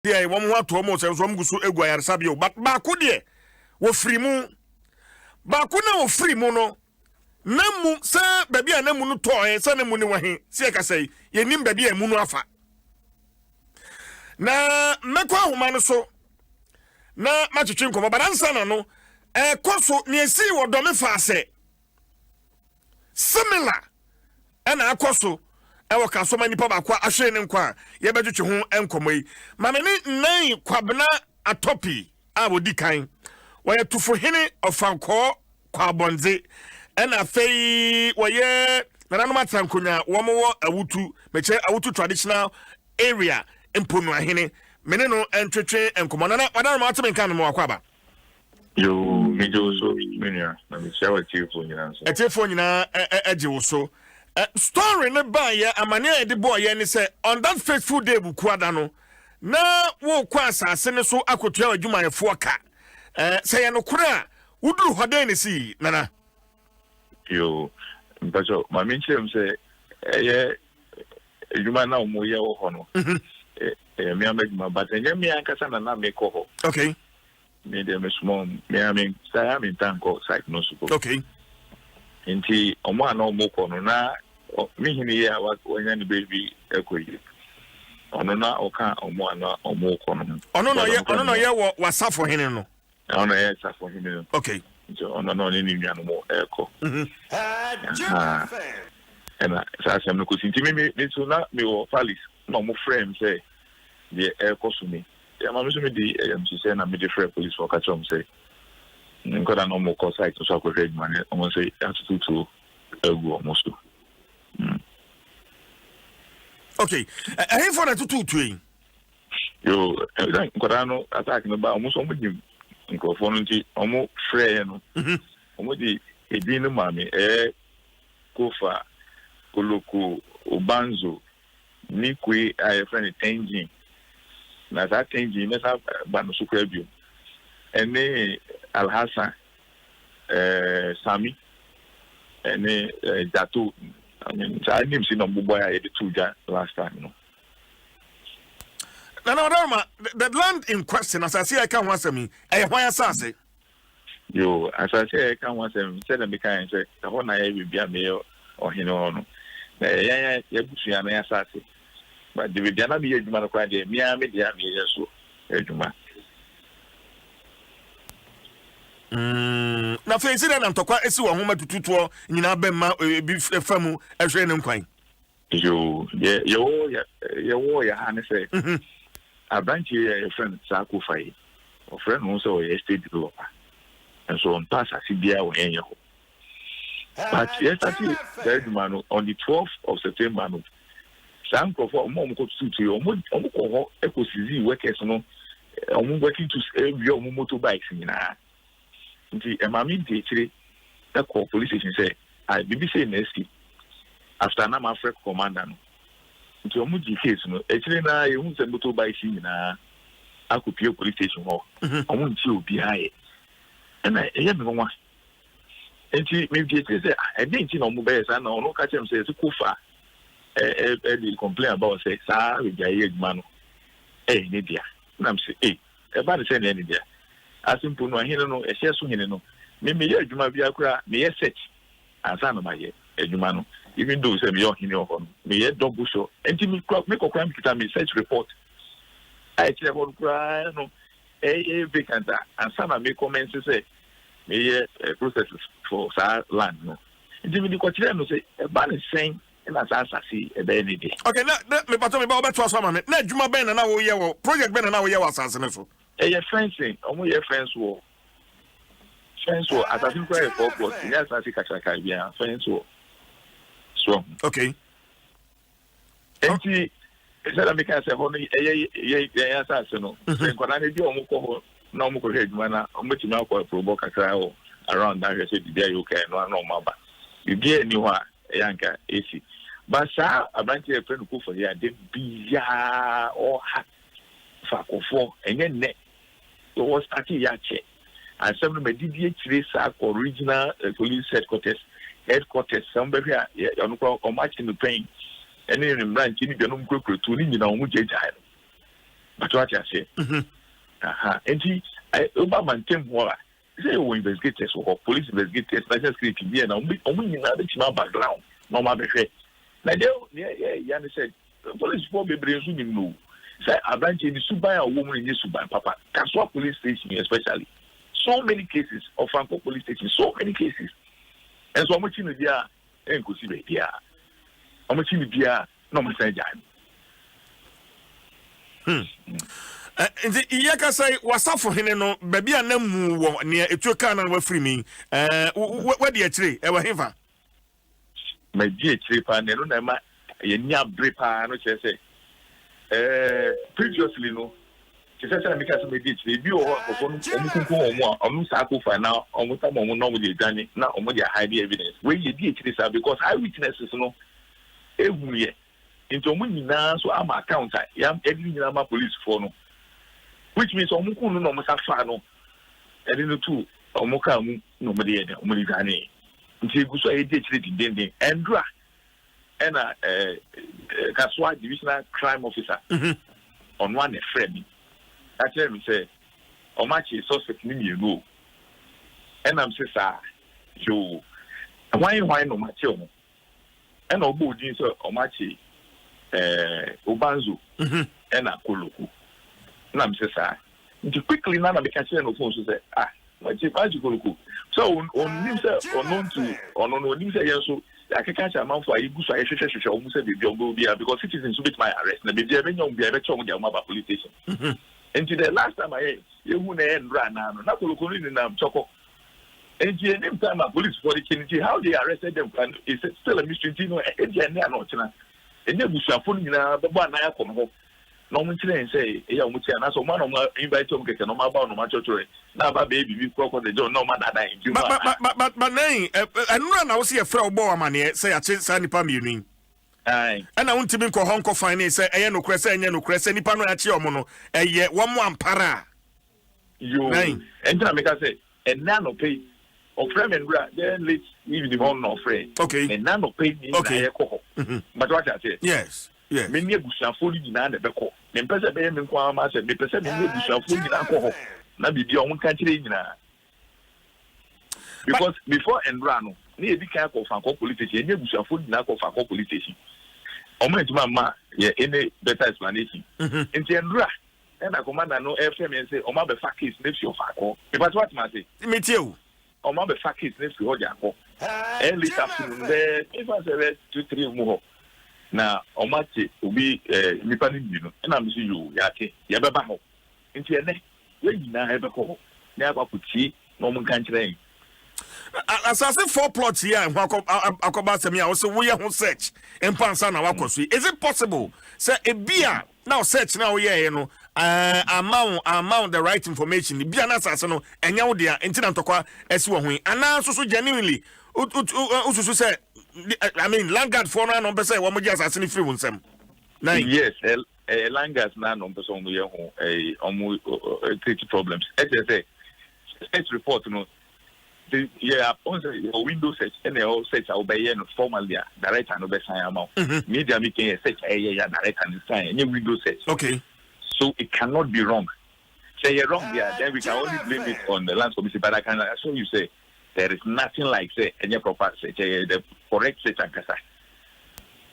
There, one more to almost as one goes to Eguayar Sabio, but Bakude, wo free moon. Bakuna wo free mono. Namu, sir, baby, and Namu toy, son and Muniwahi, Siaka say, ye nim baby and Munuafa. Na, Mekwa Humanoso, na Machichinko, but answer no, Koso, near see what Domifa say. Similar, and I Koso. Ewa ka so mani pa bakwa ahwe ne nkwa ye bedwetwe ho enkomoi mame ne nan kwabena atopi a wodi kan woye tufo hene ofanko kwa bonze ena fei woye nananom atrankonya womo awutu meche awutu traditional area emponu ahene mene no entwetwe enkomo na wadan ma ateme kan no akwaba yo mejo so menia na me shawa tifo nyina so etifo nyina eje wo so story ne ba ya amane de boy ya ni say on that faithful day bukuada no na wo kwa asase ne so akotua adwumayefo ka say ya no kura wuduru hodan ne si nana yo mbajo ma menchim say ye adwuma na omo ye wo ho no me amadwuma but enye me ankasa na me ko ho okay me de me small me amen say am tanko site no support okay inti omo ana omo ko no na mi hini ya wanya ni baby ekoyi ono na oka omo ana omo ko no ono no ye wa safo hene no ono ye safo hene no okay so ono no ni nua no mo eko ena sa sem no ko sinti me so na me wo falis na omo frame say the eko so me ya ma so me di say na me di frame police for catch am say nkoda no mo ko site so ko read man omo say attitude to egu almost okay I for that to yo nkoda no attack no ba omo so mo dim nkrofo no nti omo frɛ no omo di edin no mame kofa koloko obanzo nikwe I friend engine na that engine na ba no so kwa bio ene alhassan sami ene dato I mean I name see no boy I the two last time no the land in question as I see I can want me why asase yo as I say I can want them said them can say the whole na e bia me o hino no na ya busua na asase but the bia na be adwuma no kwa de me a me dia me yeso adwuma na fensi na ntokwa esi wo homa tututuo nyina bemma bi famu ehwe ne nkwan yo ya hane say abranchi ya friend Saku Fai o friend no so ya state developer and so on pass asibia wo enye ho but yesterday that man on the 12th of September no sanko for mo ko tutu o mo ko ho ekosizi workers no o mo working to every o mo motorbikes nyina nti emami de chire the police station say I BBC next after na ma fresh commander no nti omu ji case no chire na ehun se motorbike nyina akopie police station ho omu nti obi aye na eye me nwa nti me bi chire say e dey nti na omu be say na ono ka chem say kofa they complain about say sa we dey adwuma no ne dia na me say e ba de say ne dia asimpo no ahene no ehye so hene no me ye adwuma bia kura me ye search ansa no ma ye adwuma no even though say me yo hene ho me ye double show enti me kokra me kita me search report I tell you kura no vacant ansa na me comment say me ye processes for sa land no enti me ko kire no say e ba ne sen na sa asase e be ne dey okay na me pato me ba obeto aso ma me na adwuma ben na wo ye wo project ben na wo ye wo asase ne so your fencing, almost your fence wall. Fence wall, as I think for 4 blocks, yes, I think I can be a fence wall. So, okay. And see, instead of making a honey, yes, I know. When I do almost no more head, man, I'm much now for a provoke a crowd around that. I said, there you can, no, no, but you get anywhere, a yanka, AC. But, sir, a branch of friend who for here, they be or hat for and then net. Was starting yache and some of the DDH original police headquarters somewhere here on much in the pain and then branch in the quick to in But what I say, and he, Obama came where say we investigators or police investigators, like security, be and only in the background, no matter. Now, yeah, said, police for be bringing no. Say, a branch in the Subaya woman in the Suban, Papa, Kaswa police station, especially. So many cases of Franco police station, so many cases. And so much in the year, and could see the year. How much in the year, no more say, nti iyaka say wasafo hene no baby anamu wo ne etuoka na wa free me wadi akire e wa hefa ma di akire pa ne no na ma ye nya bre pa no che say previously no che say me ka say me di akire bi o akofo no omukunku omu a omu sa ko fa na omu ta mo no mo de dwane na omu de hide evidence we ye di akire sa because eyewitnesses no ehunu ye into omu nyina so am account ya every nyina ma police for no. Which means omuku no mo safa no edi no tu omuka mu no mo de mo di gane nti guso e de chire dindin endra ena Kaswa divisional crime officer on one e frame actually me say omachi suspect ni mi no ena am say sa yo why no machi o ena obo din so omachi Obanzo ena Koloku na me say sir nti quickly na me ka share no phone so say my chief Koloku so on nim say on to on nim say yenso akeka cha man for igu so ahwehwehwehwe o mu say be bi bia because citizens will be my arrest na be bia be nyom bia be chom dia ma ba police station nti the last time I hu na endra na no na Koloku ni na choko nti any time police for the kiniti how they arrested them and is still a mystery no nti na no china enye busuafo ni na be bo anan akom ho no mo chile say e ya mo tia na so man no invite om keke no ma ba no ma chochore na ba baby bi kwako de no ma dada in but nay anura na wo se e fra obo amane say ya che sa nipa mienu ai ana wonti bi nko honko fine say eye no krese enye no krese nipa no ya che omo no eye wo mo ampara yo entra me ka say and na no pay of frame and bra then late evening on no frame okay and na no pay ni na ye ko but what I say yes me ni ebusuafo ni na de beko me pese be me kwa ma se me pese me ebusuafo ni na ko ho na bibi o nka kire nyina because before Endra no ni e dika ko fa ko police station ni ebusuafo ni na ko fa ko police station o ma ntuma ma ye any better explanation nti Endra and a commander no FM and say o ma be fa case next your fa ko because what ma say me tie o ma be fa case next your dia ko e later afternoon there if I say 2-3 mo na omache obi nipa ni bi no na me see you yake ye beba ho nti ene we nyina he be ko na akwakuti no mo kan kire asase 4 plots here and akoba semi a so we ho search empansa na wakoso is it possible say e bia now search na we here no amount the right information bia na asase no enya wo dia enti na ntokwa esi wo ho ana so genuinely ususu say I mean Langard for no person wo mo just asini free wonsem yes Langard na no person mo ye ho omo create problems say search report no the on the window search and the search obey no formally director no be sign amount media making a search director and sign any window search okay so it cannot be wrong say you're wrong there then we can only blame it on the land commission but I can assure you say there is nothing like say any proper search the correct search and kasa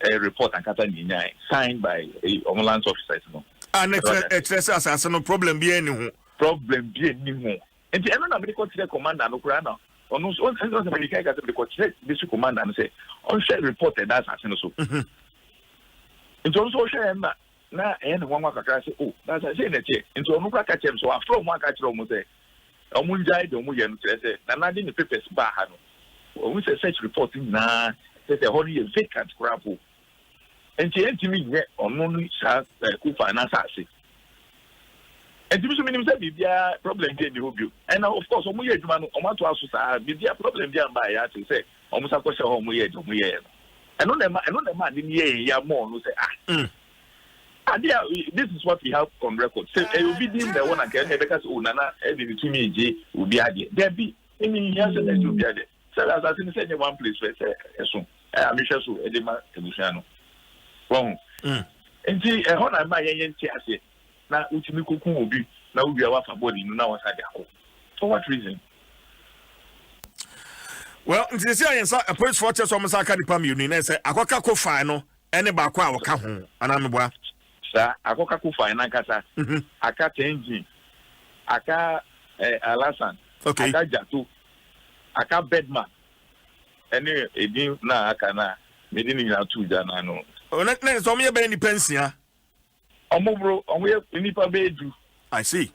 a report and kasa ninya signed by land officers no and it's no problem be any ho and the other medical commander no kura no ono so medical kasa medical this commander and say on share reported that as no so and also share na one kakra say oh that's say na che into ono kura ka chem so after one ka kira omo say omo njai de omo ye no say na the papers ba ha no we say search report na say the whole vacant crap and me ye ono no sa ku finance ase and so meaning say bibia problem dey ni hobio and of course omo ye adwuma no omo to aso sa bibia problem dey am ba ya say omo sa ko she omo ye and no ma dey ye ya more no say this is what we have on record. Say, you be doing the one again because nana edit to me je will be added. There be I mean yes that will be added. So as I say one place where say so I'm sure so edema ebusiano. Well, and see how na ma yen ti ase. na utimi kokun obi na obi a wafa body no na wasa dia for what reason? Well, this year a police fortress almost like a pammy, and say, Akoka ko fine, any bakwa or kahu, and I'm a sir, Akoka ko fine, Akasa, Aka Tenji, Aka Alasan, okay, Aka Jatu, Aka Bedman, any Edim na Akana, Medini Natu Janano. Oh, that's only a penny pensia. Omobro, Omwe, Nipa Bedu. I see.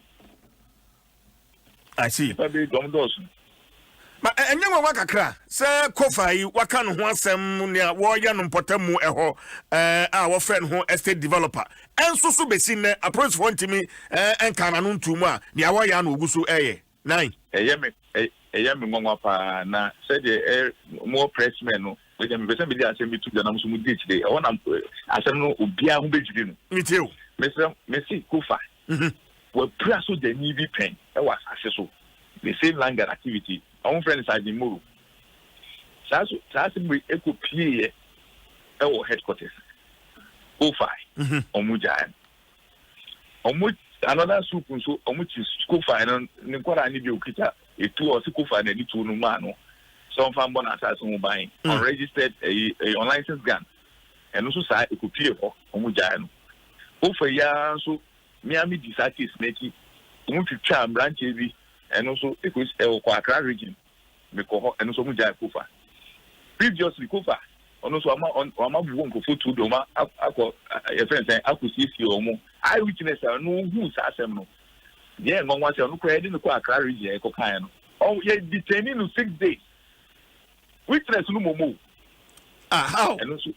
Nipa Bedu, Dawson. But and you waka kra say Kofi waka no ho asem ne wo ya no potamu eho our friend who estate developer enso so besi ne approach for ntimi enka na no ntumu a ne wo ya no oguso nine eye me ngwa pa na say the more pressmen no we dem be say be dey asem bi tu na so mu dey chide e wona asem no obia ho bejidi no miteo Messi Kofi we press so the ni bi pen e was asese so the same land activity. Our friends are the move. That's we echo PA our headquarters. O5 Omuja. Another soup so Omuchi school fine and Nicola need you kita a 2 or 6 fine and 2 no mano. Some fan bon assassin buying unregistered a unlicensed gun. And also say it could PA Omuja. O4 ya so Miami decided making Omuchi charm branch heavy. And also it was Accra region because and also Muja Kufa. Previously Kufa, and also Ama won't go to Doma, a friend saying, I could see you. I witness no who's assembly. Yeah, no one said, no credit in the Accra region, Cocaine. Oh, yeah, detaining in 6 days. Witness no more. How? And also,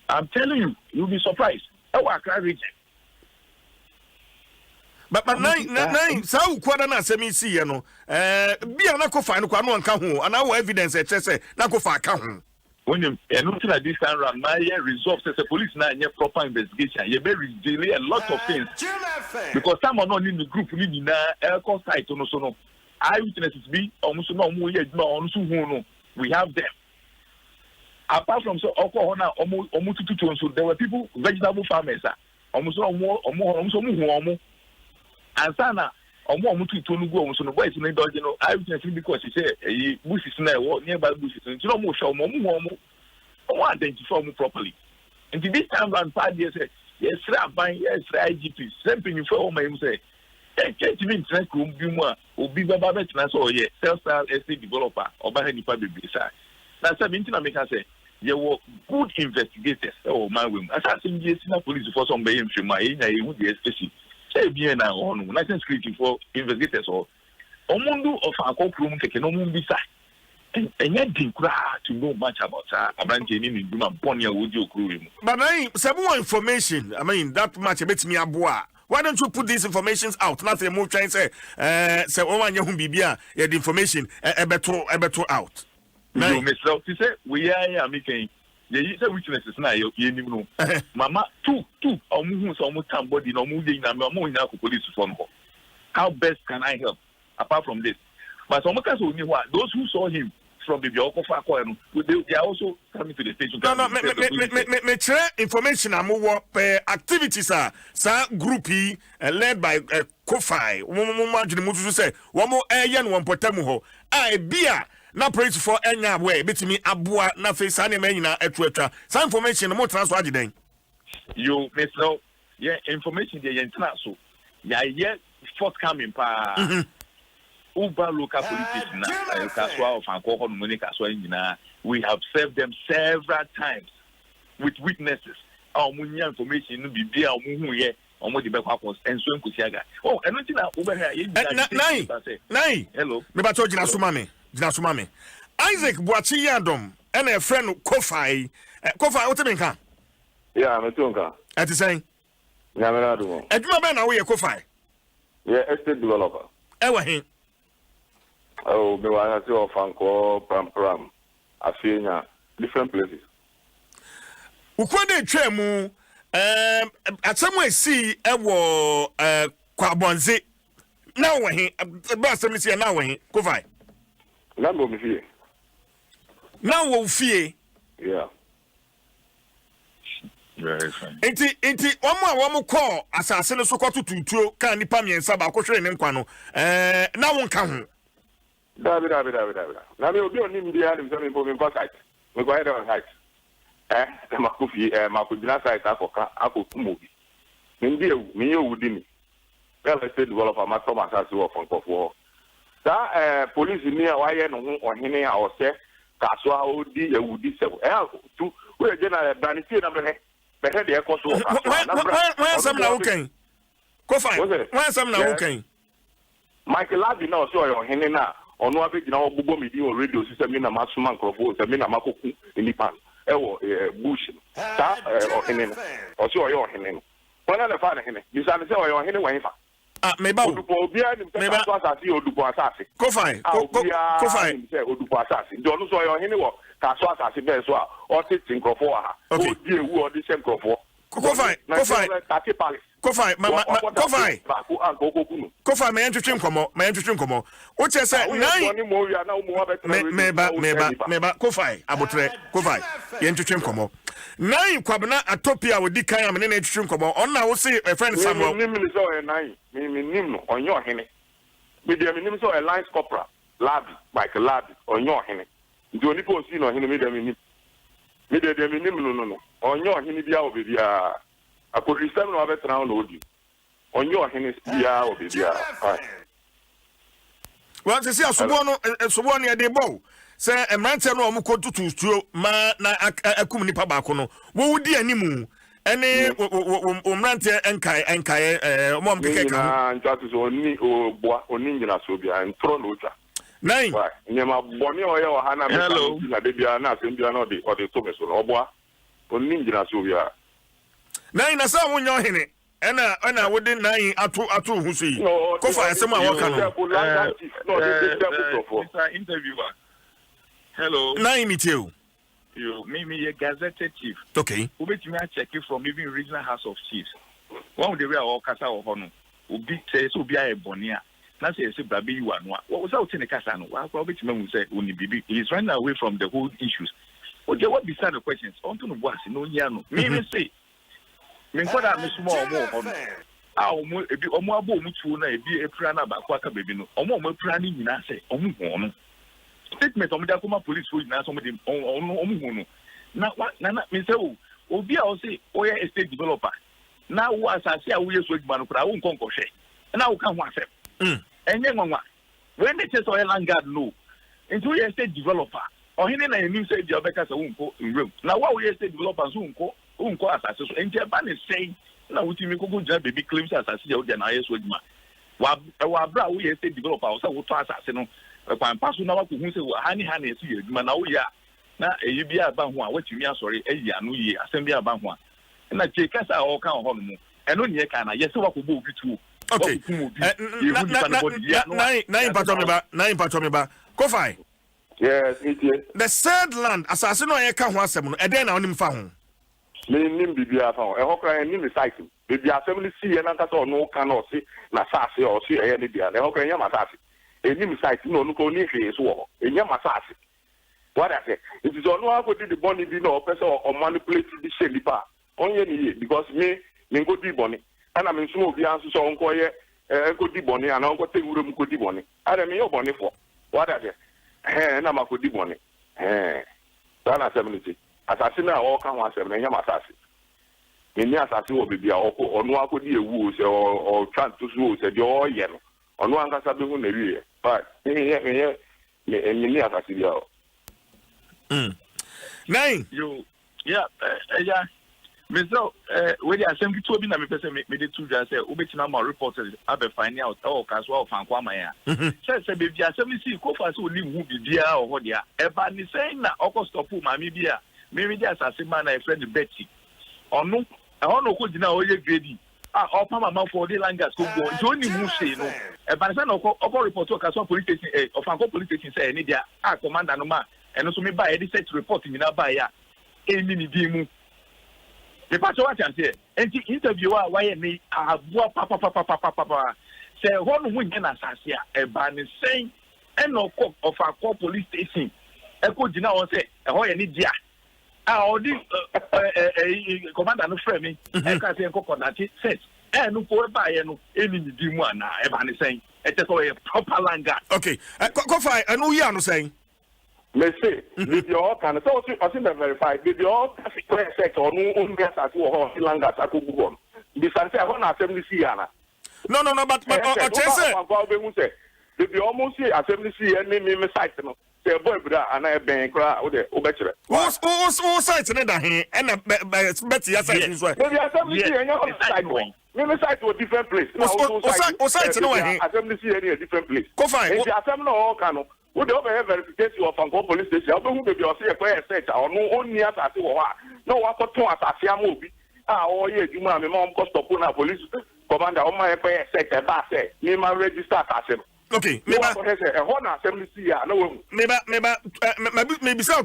I'm telling you, you'll be surprised. Oh, Accra region. But nine so kwada na asemi si no bia na kofa no kwa no anka ho ana wo evidence e say na kofa aka ho when you nothing at this time around my resolve say the police na any proper investigation you be delay a lot of things because some are not in the group ni na air site no so no eyewitnesses be almost no mo ye aduma on so hu no we have them apart from so okọ na omo tutu so there were people vegetable farmers almost omo and sana omo tutu no go so no boys no dodge no eyewitnesses because he say bushes na nearby bushes so no mo show omo identify them properly. And this time around 5 years, yes, IGP, something you for my say, can't even track room be more, or be Babet, and so, yes, self-style estate developer, or by any public side. That's something I make us say, you were good investigators, oh, my woman. As I think, yes, in police for some bay from my age, I would be especially say, be an own license creating for investigators or Omundu of our courtroom, taking no moon beside. And yet didn't to know much about Abanjani in Duman Ponya Wodio crew. But some more information. I mean, that much a bit me aboa. Why don't you put these informations out? Nothing more trying to say, oh, man, you bibia, the information a better out. No, Miss Love, she said, we are making the witnesses now, you know. Mama, two, almost somebody, no moving, I'm more in our police phone call. How best can I help apart from this? But some of us only those who saw him from the Bioko, they are also coming to the station. No, me share information amu per activities sa groupie led by Kofi. Imagine mutu say one more ayan one potamu ho. Bia na praise for enya way betimi aboa na face ane me nyina etwa. Sa information mo transfer den. You miss no yeah information dey yentina so. Ya forthcoming pa. Uber local police station we have served them several times with witnesses. Our information no be there and so nkusiaga. Oh, and nothing over here. Nine. Hello. Me ba to jina suma me. Isaac Buachi Adom and a friend Kofi. Kofi what mean ka? Yeah, me too nka. Ati saying? Yeah, me na do. Aduma ba na we Kofi. Yeah, estate developer. Ewa hin. Oh, me wa say of Anko Pram. Afenya different places. Ukwade twemu atsamu esi ewo kwabonze na wo hin ba asem si na wo hin Kofi. Na mo mi fie. Na wo fie. Yeah. Very fine. Inti omo call asase no so kwato tutuo kan nipa miensa ba kohwere ne nkwa no na wonka ho David. Na me obi oni mbia ni so me po me site. Me go head on site. Makufi makudina site akoka akokumobi. Me ndi ewu me yewudi ni. Real estate developer ma Thomas asase wo fonkofo. Da police ni a waye no ho ohene a ose kaso a odi ewudi sebo. Tu we general braniti na me behe de ekoso o kaso na bra. When some na okay. Go fine. When some na okay. Michael Labi na so ohene na ono abegina ogbogbo medi o radio system na masuma nkrofo system na makoku nipa ewo bush ta ohene no o so oyo ohene no wona le fa na hene bisa ne se oyo ohene wan fa meba odupo obia ni mse so asase odupo asase go fine go fine se odupo asase do no so oyo ohene wo ka so asase be so a o titi nkrofo ha o di ewu o di se nkrofo go fine Go fine, me entwetwe nkomo. O che say meba go fine abotre go fine. Ye entwetwe nkomo. Nine kwabena atopia we di kan am ne entwetwe nkomo. On na wo say a friend Samuel. Me so e nine. Me nim no onyo hene. Me de me nim so Alliance Corporal Labi, Michael Labi onyo hene. Ndi oni po si no hene me de me nim. Me de me nim no. Onyo hene bia obia. Akori system no abetra on odi. Onyo hene bia obia. Well, se asubo no e de bo. Se emrante no omko tutustuo ma na akum nipa ba ko no. Wo wudi animu ene omrante enkai omom keke ka. Na ntatu so oni oboa oni nyina so bia ntro no otwa. Nine. Nyema boni oye o hana me na de bia na asem bia na odi to me so no oboa oni nyina so bia. Nine na sa wonyo hene ena wodi nine atu hu so yi ko fa asem a woka no Mr. Interviewer. Hello. Nine miteu. You me a gazetted chief. Okay. Who bet me check it from even regional house of chiefs. One of the way our kasa o hono. Obi say so bia e bonia. Na say brabe you anwa. What was out in the kasa no? Wa bet me say uni bibi. He is running away from the whole issues. Okay, what beside the questions? Onto no boss no nya no. Me say me nkoda me sumo omo hono. Omo ebi omo abo omo tuo na ebi epra na ba kwa ka bebi no. Omo epra ni nyina say omo hono. Statement omo da kuma police for nyina so omo dem omo hono. Na me say obi a o say oya estate developer. Na wo asase a wo yeso aduma no kura wo nkonkohwe. Na wo ka ho asem. Enye nwanwa. When they say oil land guard no. Into oya estate developer. Ohene na enim say dia obeka say wo nko nwem. Na wo oya estate developer so nko asase so enti eba ne say na wutimi kogo ja baby claims asase ya wo dia na yeso aduma. Wa bra wo estate developer wo say wo to asase no kwan paso na wa ko hu say wo hani esi aduma na wo ya na eyi bia ba ho a watimi asori eyi anu yi asem bia ba ho a na che kasa o kan ho no mu eno ne ka na yesi wa ko bo obi tuo. Okay. Nine patro me ba. Go fine. Yes, it is. The third land assassin no ye ka ho asem no e den na onim fa ho. Me nim bibia fa ho. E ho kran nim site. Bibia asem ni si ye na nka so no kan o si na sase o si e ye ni bia. E ho kran ye ma sase. E nim site no no ko ni hwe so wo. E nya ma sase. What I say? It is on who did the money be no person or manipulate the shady part. Only ye because me go di money. And I'm in some of the answers on coye go di money and I'll go take room go di money. I don't mean money for what I say. And I'm a good money. That's 70. Assassin all come once and I'm assassin. In the assassin will be or no could be a woos or trying to woos at your yellow. On one can have the area. But and you near assassin. Nine. You, yeah. Mister, when you are saying to me, I'm person me the two just say, "Ubetina my reporters have a find out oh, cause well fan kwa maya." Say baby, I say me see ko fa so ni hu bibia o ho dia. E ba ni saying na oko stop mami bia. Me me just say man na friend Betty. Onu, e ho no ko dina o ye grade. O pa mama for the langas ko go. Jo ni mu say no. E ba say no oko report o cause police station o fan ko police station say ni dia. Commander no ma. And also me buy any set report in buy ya any dimu. The part what I'm saying, and the interviewer why me papa say one win na sasia e ba ni saying and no of our police station. E ko dina o say e ho ye ni dia. odi commander no frame me e ka say coconut set no for ba ye no eni ni di mu ana e ba ne sen e te so proper langa. Okay, go fine and who you no saying me say with your can so I think verify with your set or no gas at wo langa akugu bi san say ho na assembly see ana no but say the almost see assembly see any me site no say boy bra ana ben kra wo de obekire who site ne da he and bet ya site so the assembly see any site me site to a different place no site no he assembly see any a different place go fine the assembly no can wo de over verification of Anko police station obo hu be o say e kwa search or no oni asase wo ha no wa to ton asase am obi o ye eduma me mom ko stop na police commander o ma e kwa search e ba say me ma register asase. Okay, maybe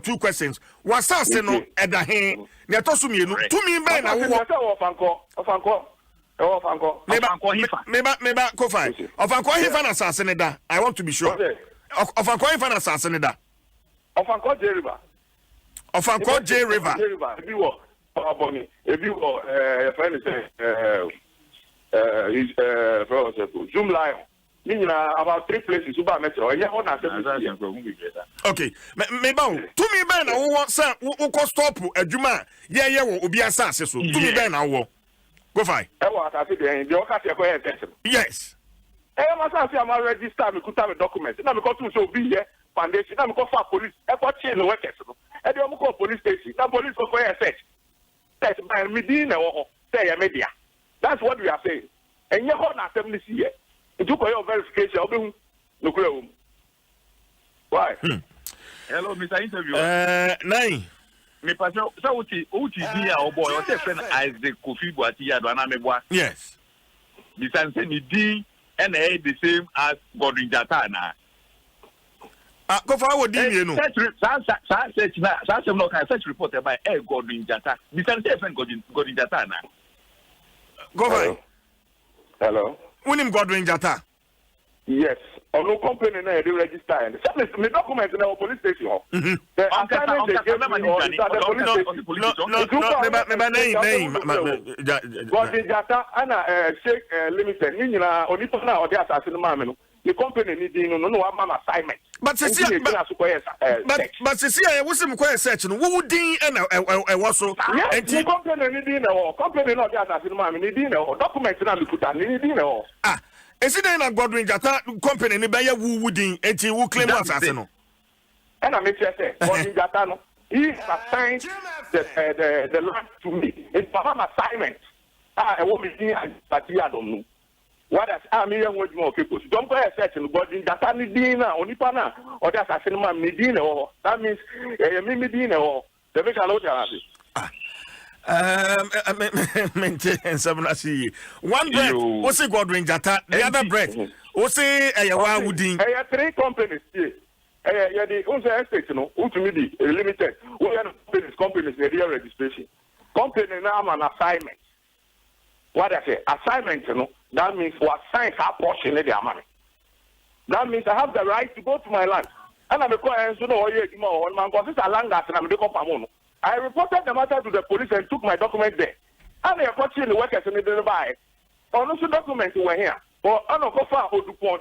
two questions. What's that? No, at the hand, they are tossing me. To me, by now, maybe go fine. Of Uncle Hivan assassin, I want to be sure. Of Uncle Hivan assassin, of Uncle J River. Of Uncle J River. If you were, friend is Zoom Lion. About 3 places who buy metro. Okay, maybe to me, Ben, I want some who cost stop a Juma. Yeah, will be assassin. To me, Ben, I will go fine. Yes. I must say, I'm registered. We could have a document. Now, because we should be here, foundation. Now, we call for police. I got chain the workers. And they call police station. Now, police go for a search. That's by Medina or say media. That's what we are saying. And you're not assembly here. You for your verification. Why? Hello, Mr. Interview. Nine. Me pastor, so uti dia o boy, o te friend Isaac Kofi Boati ya do na meboa. Yes. The sense ni di and the same as Godwin Jata na. Go for what do you know? Search na, some no can search report by Godwin Jata. The sense friend Godwin Jata na. Go for Hello. Unim Godwin Jata. Yes. On no company na dey register and me document na police station. The assignment they gave me or is at the police station. No. Godwin Jata ana Sheikh Limited. Ni nyina onipa na odi assassin ma me no. The company ni din no wa mama assignment. But see but see I was him quite search no. Wo din na e wo so. The company ni din na company na odi assassin ma me ni din na document na me put ni din na. Is it then a Godwin Jata company ni buy wooding and he will claim assassin? And I make sure say Godwin Jata no, he assigned the land to me. It's an assignment. I want me to Adom no. What as me and what more people. Don't go a search and Godwin Jata ni dina onipa na or the assassin man ni dina or that means me dina or the make a lot of one breath, what's a Godwin Jata, the other breath, what's a Wooding? I have 3 companies here. The Unsa Estate, Ultimate Limited, we are companies, the real registration. Company now an assignment. What I say, assignment, that means what sign a portion of their money. That means I have the right to go to my land. And I'm a client, on my because it's a land that I'm the I reported the matter to the police and took my documents there. And they are watching the workers and they didn't buy. Also documents were here. But I don't go for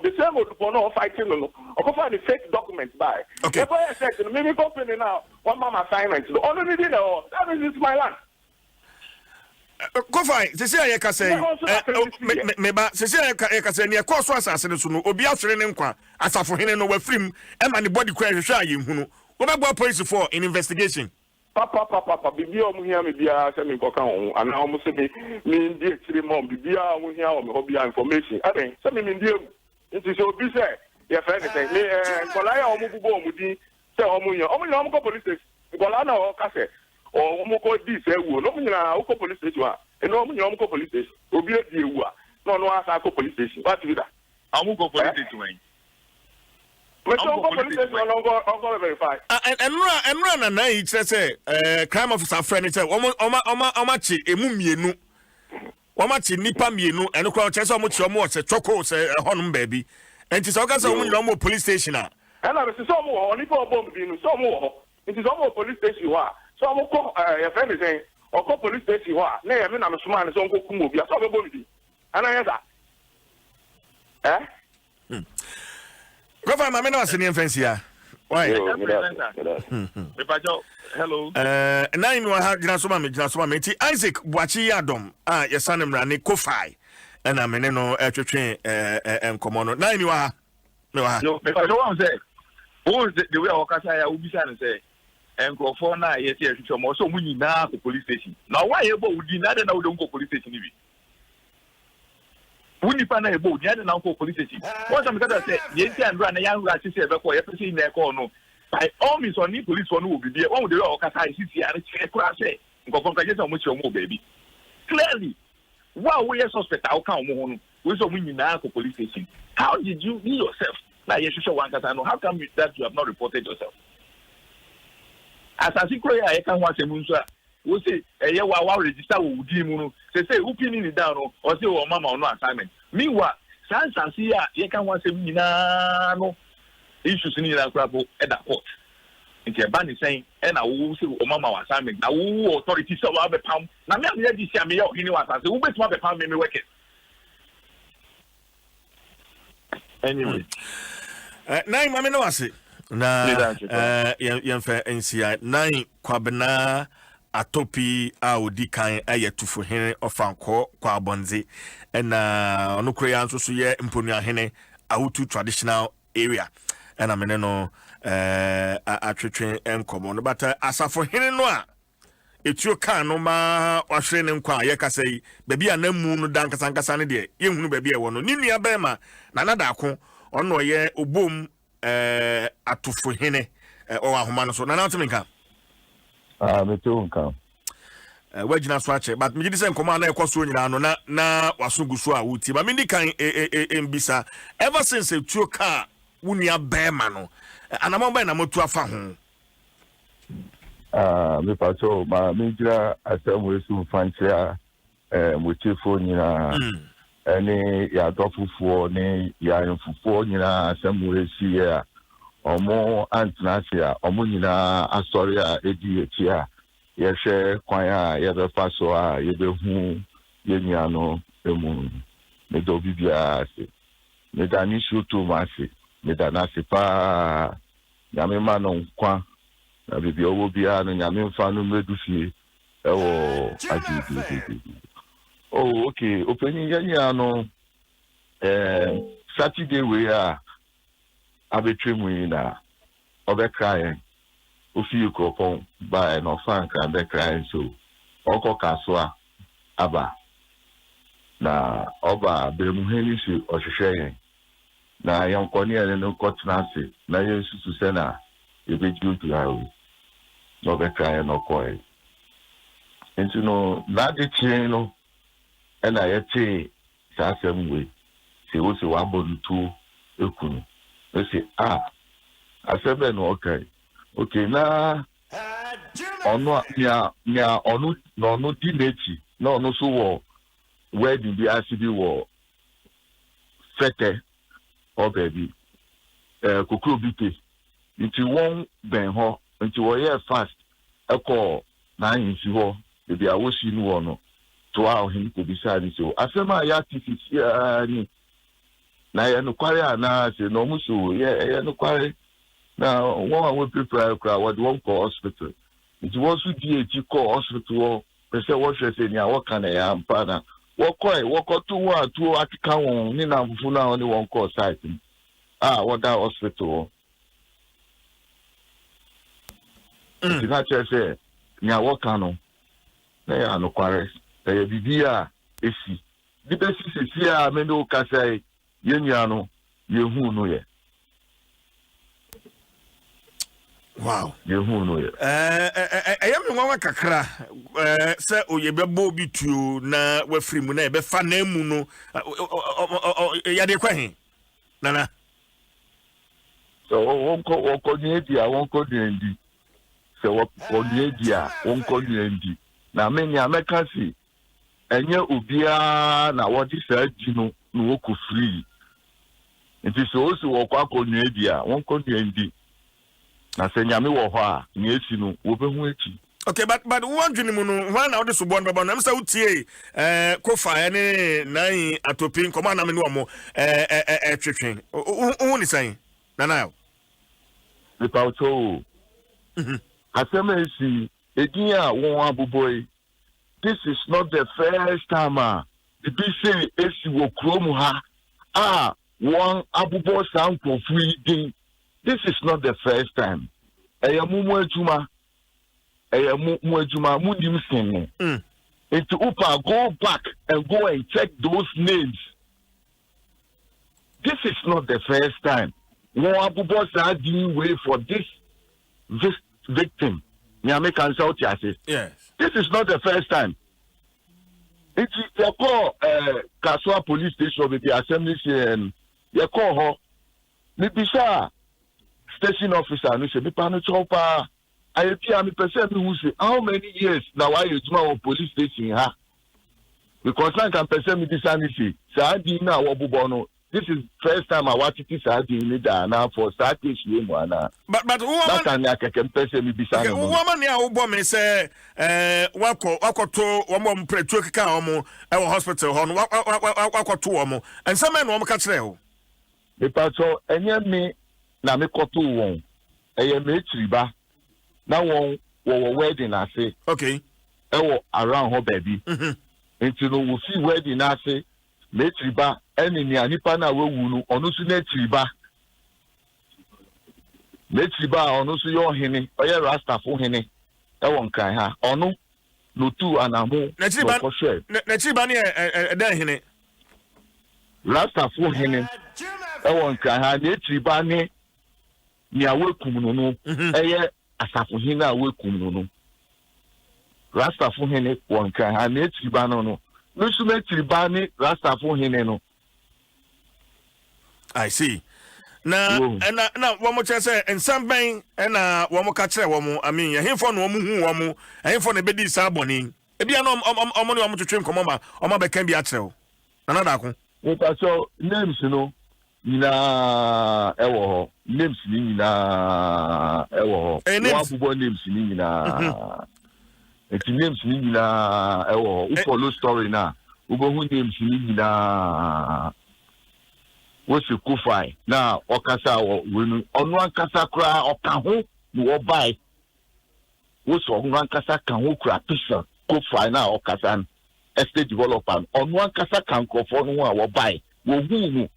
the same Odupon no fighting no. I go for the fake documents by. Okay. If I said maybe company now one mama assignment. The only thing that is my land. Go fine. Se say I say me ba se say I say near course assassin so no obi afre ne nkwa asafo hene no wafrim e ma ne body crash hwe aye hu no. Wo be go police for in investigation. Papa, bibi omu here me bia se me koka ho ana omu se me ndi ekiri mom bibia omu here o me ho bia information aden se me ndi egu nti so obi se ye friend say me kola ya omu bubo omu di se omu yan omu ko police station kola na o ka se omu ko di se ewu no mu nyina o ko police station a eno omu nyina omu ko police station obi e di ewu a no asa ko police station what do that omu ko police station and run na he say crime officer friend say omachi emu mienu omachi nipa mienu eno kwa che say omochi omo se choko se honum baby enti so ka say omo nyina police station a and I say so omo nipa obom bi no so omo it is omo police station wa So I'm call your friend is saying, or call police station. What? Nay, I mean, I'm a smart and so go kumbi. I saw the body. And I answer. Go for my men was in the why? Hello. 9 wa ha gina so ma me ti Isaac Bwachi Adom your son mra ne Kofai and I mean no twetwe enkomo no 9 wa ha me wa ha No, me want say who is the way Okasa ya ubisa and say enkrofo na yes yes twetwe so mu nyina ko police station. Now why you go udi na de na wo go police station ni bi. Wuni pa na ebo udi na de na ko police station. What am gonna say yes and run na yan ra say be ko ye person na ko no. By all means, on the police one will be there. One with the Okasa is here and check what I say. Go from Kajesan with your move, baby. Clearly, while we are suspect, I'll come home with some winning now police station. How did you be yourself? Like you should want to know. How come that you have not reported yourself? As I see, I can't watch a moonsa. We say, a year while register with Dimuno, say, opening it down or say, oh, Mamma, no assignment. Meanwhile, Sansa, see, you can't watch a no. Issues in the crap at the court. It's a ban is saying, and I will see Mama assignment. Now, authorities of our pound. Now, let me see me out in what I say. Who makes my pound me work it? Anyway, 9 mama no ase na yan fa NCI 9 kwabena atopi a odi kan ayetufo hene ofanko kwa abonze na onukro ya nso so ye mponu ahene awutu traditional area and I mean no atwetwe enkomo no but asafo hene no a etuo kan no ma wahwe ne nkwa ye kasai baby anamu no dankasankasa ne de ye hunu baby e wo no ni nua ba ma na nadako ono ye obom atufo hene o ahoma no so na na nka me to nka wagina so ache but me gidi se nkoma na ekoso nyina no na wasoguso a wuti ba me ndi kan embisa ever since etuo ka wunia bema no anamo ba na motu afa ho me pato ma me gira asem su fantia mo chefo nyina ene ya dofufuo ne ya mfufuo nyina asem esi ya omo antinasia omo nyina asori a edi eti a ye hwe kwan a ye be fa so a ye be hu ye nya no emu me do bibia se me dani shutu masi me dana se pa nyame ma no kwa na bibi owo bia no nyame mfa no medufie ewo agidi oh okay opening nya no Saturday we are abetwemu na obekran ofi ko ba no fanka bekran so oko kaso aba na oba bemuheni si ohwehwe na yankoni ene no kotnase na yesu se na ebeju tuawo no bekran no koi enti no na de chin no ena yete sasem we se wo se wa bonutu ekunu we say asebe no okay na ono nya onu no di nechi na onu so wo wedding bi asibi wo fete o baby kokro bite nti won ben ho nti wo ye fast eko na yinsi ho bi awosi nu wo no to a ohin ko bi sa ni so asema ya tifisi ni na ye no kware na se no musu ye no kware na one we prepare what one call hospital it was to DH call hospital pese wo hwe se ni a wo kan ya mpa na wo ko to wa to akika won ni na fufu na oni one call site what that hospital it na che ni a wo kan no na ya no kware e bibia esi di besi sesi a me no ka sai yenya no yehu no ye wow yehu no ye ayam nwa kakra se oyebebo bituo na wafiri mu na ebe fa na mu no ya de kwahin nana so wonko ni dia wonko ndi so wonko dia wonko ndi na me nya meka si enye obia na wodi sa gino no woku free nti so wo kwa konua dia wonko ndi na se nyame wo ho a na esi no wo be hu echi Okay, but one dream no one now this one but I'm say utie kofa ene nine atopin come na me no mo twetwen who ni saying nana Without so asemesi edin a won aboboy this is not the first time the be say esi wo krom ha one abubo sample free din. This is not the first time. Eyamumu ejuma mundim sin. Into upa go back and go and check those names. This is not the first time. One abubo sa din way for this victim. Nyame kan say otiase. Yes. This is not the first time. It's your call Kaswa police station with the assembly and your call her. Nibisa station officer no say me pa no chopa. I pia me person who say how many years now I use my police station ha? Because I can person me this say sa di na wo bubo no. This is first time I watch it sa di ni da na for start this year mo ana. But that can ya keke person me bisa no. Woman ya wo me say wakoto wo pretu keka wo e hospital ho no wakoto wo and some men wo ka kire ho. Me pa so enye me na me koto won. Eye me chiriba. Na won wo wedding ase. Okay. E wo around ho baby. Nti no wo fi wedding ase. Me chiriba eni ni anipa na wewu no onu su na chiriba. Me chiriba onu su yo hene, oye rastafo hene. E won kan ha. Onu no tu anamu. Na chiriba ni e hene. Rastafo hene. E won kan ha na chiriba ni awekum no eye asafo hene awekum no Rastafo hene won kan ha na chiriba no nusu me chiriba ni rastafo hene no. I see. Na wo mo chese ensam ben na wo mo ka kire wo mo I mean ehimfo no wo mo hu wo mo ehimfo ne bedi sa boni e bia no omo ne wo mo twetwe nkomo ma omo be kan bia kire wo na da ko so names no nyina ewo ho names ni nyina ewo ho wa bubo names ni nyina eti names ni nyina ewo ho follow story na ubo hu names ni nyina wo se kufai na okasa wo wenu onu ankasa kra okaho ni wo bai wo so onu ankasa kan wo kra pisa kufai na okasa estate developer onu ankasa kan krofo no a wo bai wo hu fili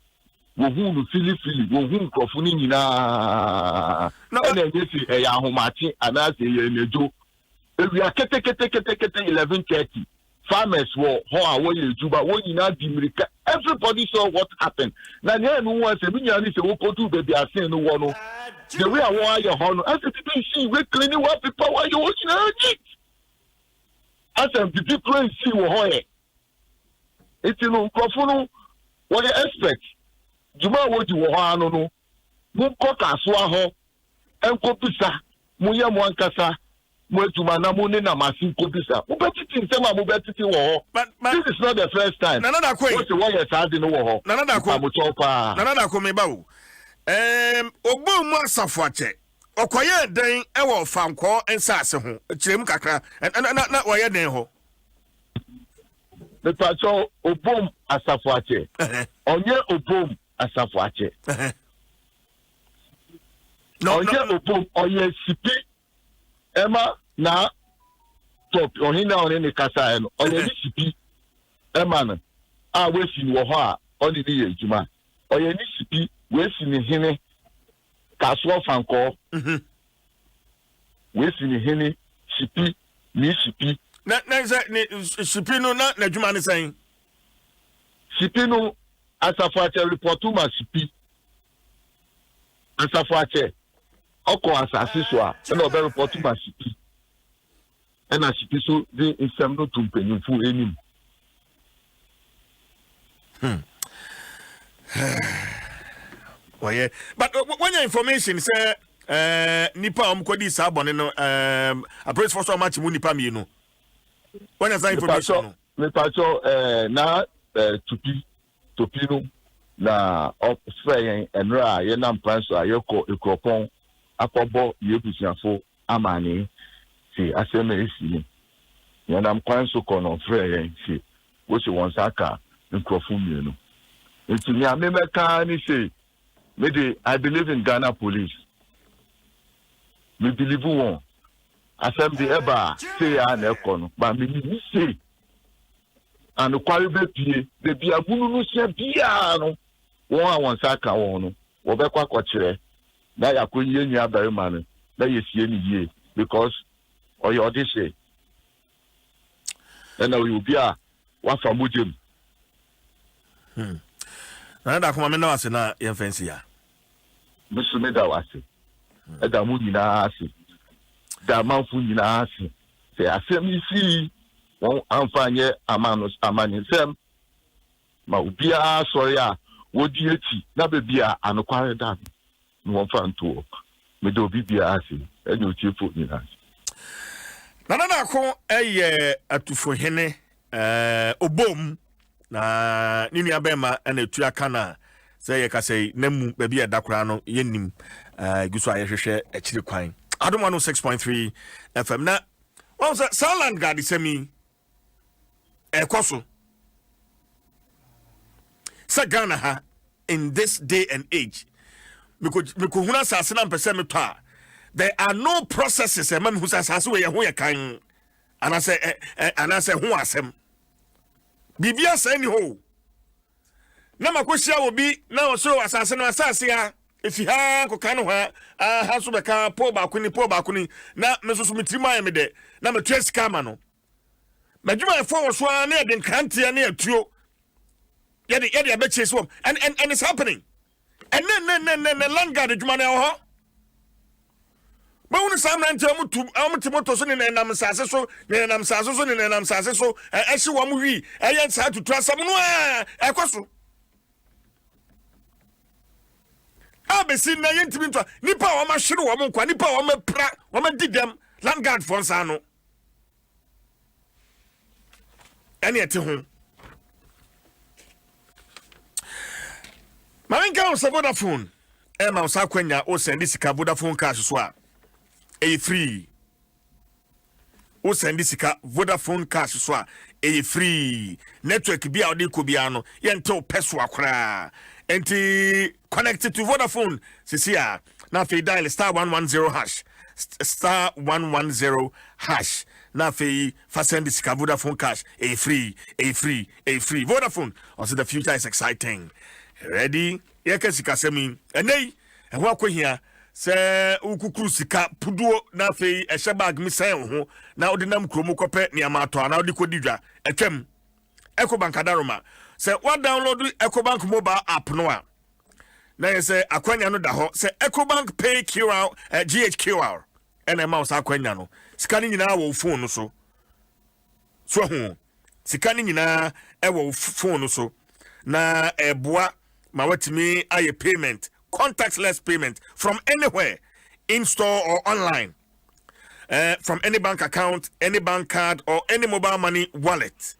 wo hu krofo ni nyina na yesi ya ahomachi anase ye nejo ewia kete 11:30 farmers were how away Juba when you not America. Everybody saw what happened. Now no one said we need to go to baby I say no one. The way I want your honor. As if you see we cleaning up people while you watching it. As I'm the people see what it's no profono what you expect. Juma what you want no. Mo ko kaswa ho enko pisa mo ye mo ankasa. This is not the first time. Okoye den ewo fanko ensase ho kirem kakra na woye den ho the pacho obom asafuache onye obom asafuache onye obom onye sipi Emma na top ohina oni kasa eno onye sipi Emma na we si wo ho a oni ni ejuma onye ni sipi we si ni hene Kaswa fanko we si ni hene sipi ni sipi na sipi no na adwuma ne san sipi no asafuache report ma sipi asafuache oko asase so a na obe report ma sipi na sipi so de nsem no tumpanyimfu enim Well, but when your information say nipa omkodi sa bone no a praise for so much mu nipa mi no when your information me pacho na topi no na ofre enra ye na mpanso ayeko ekropon akobo yebusiafo amani see aseme esi yanam kwan so kono frɛ see wo se won saka nkrofo mienu nti me ameka ni say maybe I believe in Ghana police. Me believe one. Asem the eba say an ekono, but me say and kwari be the bia bunu no se bia no. Won saka won no. Wo be kwa kwakire. Na yakonye nya barima no. Na yesie ni ye because oyo dey say. And now you be a wa famujim. Na da kuma me na wase na ye fancy ya. Musume da wase. Da mu nyina ase. Da manfu nyina ase. Se asem isi won amfanye amani sem ma ubia sorry a wodi eti na bebi a anokware da no won fa nto me do bibia ase ene otiefo nyina ase. Na ko eye atufo hene obom na nini abema ena etua kana say ye ka say namu ba bia dakora no yenim guso ayehwehwe akiri kwan Adom 106.3 FM na won say Sound Guard semi ekoso sa Ghana ha in this day and age because huna sase na mpese me to a there are no processes a man who sase we ye ho ye kan anase ho asem bibia say ni ho na makohia obi na osoro asase no asase ya efi ha koka no ha ha so beka po ba kuni na mesoso mitrima ya me de na metua sika ma no madwuma e for so na e de nkrantia na atuo ye de abeche so and it's happening and then land guard dwuma na ho ba wonu sam na ntia amutimoto so ne nam sase so ne nam sase so ne nam sase so e hye wo mu wi e ye nsa tutu asam no e kwaso abesi na yentimi ntwa nipa wo ma hwere wo nkwa nipa wo ma pra wo ma didem land guard for nsa no ani ete ho mawenka on Vodafone e ma usa kwanya o send sika Vodafone cash so a e free o send sika Vodafone cash so a e free network bia odi ko bia no yente o peso akora enti connected to Vodafone sisia na fe dial *110# *110# na fe fa send sika Vodafone cash a free Vodafone also the future is exciting ready yeke sika semi enei ehwo akohia se ukukuru sika puduo na fe ehye bag mi sen ho na odinam kromo kope ni amato na odi kodidwa etwem Ecobank adaroma se wa download Ecobank mobile app no a na yese akwanya no da ho se Ecobank pay QR GHQR ena mouse akwanya no sika ni nyina wo phone no so ho sika ni nyina e wo phone no so na eboa ma watimi aye payment contactless payment from anywhere in store or online from any bank account, any bank card or any mobile money wallet